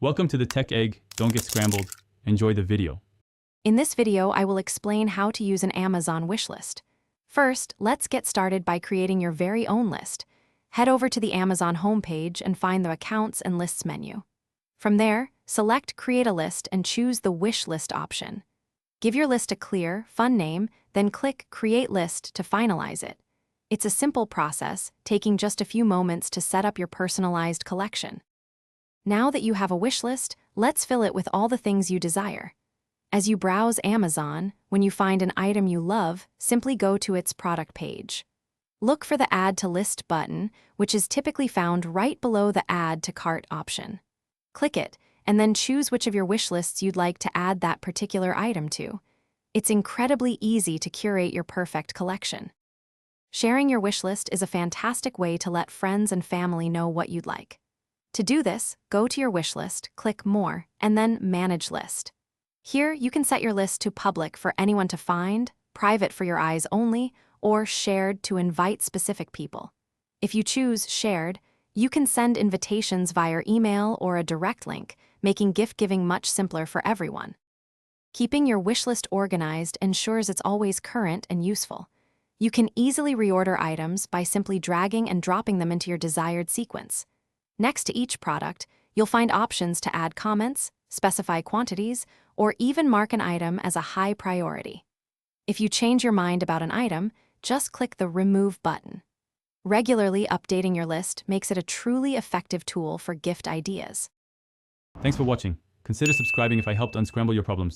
Welcome to the Tech Egg. Don't get scrambled. Enjoy the video. In this video, I will explain how to use an Amazon wishlist. First, let's get started by creating your very own list. Head over to the Amazon homepage and find the Accounts and Lists menu. From there, select Create a List and choose the Wish List option. Give your list a clear, fun name, then click Create List to finalize it. It's a simple process, taking just a few moments to set up your personalized collection. Now that you have a wish list, let's fill it with all the things you desire. As you browse Amazon, when you find an item you love, simply go to its product page. Look for the Add to List button, which is typically found right below the Add to Cart option. Click it, and then choose which of your wish lists you'd like to add that particular item to. It's incredibly easy to curate your perfect collection. Sharing your wish list is a fantastic way to let friends and family know what you'd like. To do this, go to your wish list, click More, and then Manage List. Here, you can set your list to public for anyone to find, private for your eyes only, or shared to invite specific people. If you choose Shared, you can send invitations via email or a direct link, making gift-giving much simpler for everyone. Keeping your wish list organized ensures it's always current and useful. You can easily reorder items by simply dragging and dropping them into your desired sequence. Next to each product, you'll find options to add comments, specify quantities, or even mark an item as a high priority. If you change your mind about an item, just click the Remove button. Regularly updating your list makes it a truly effective tool for gift ideas. Thanks for watching. Consider subscribing if I helped unscramble your problems.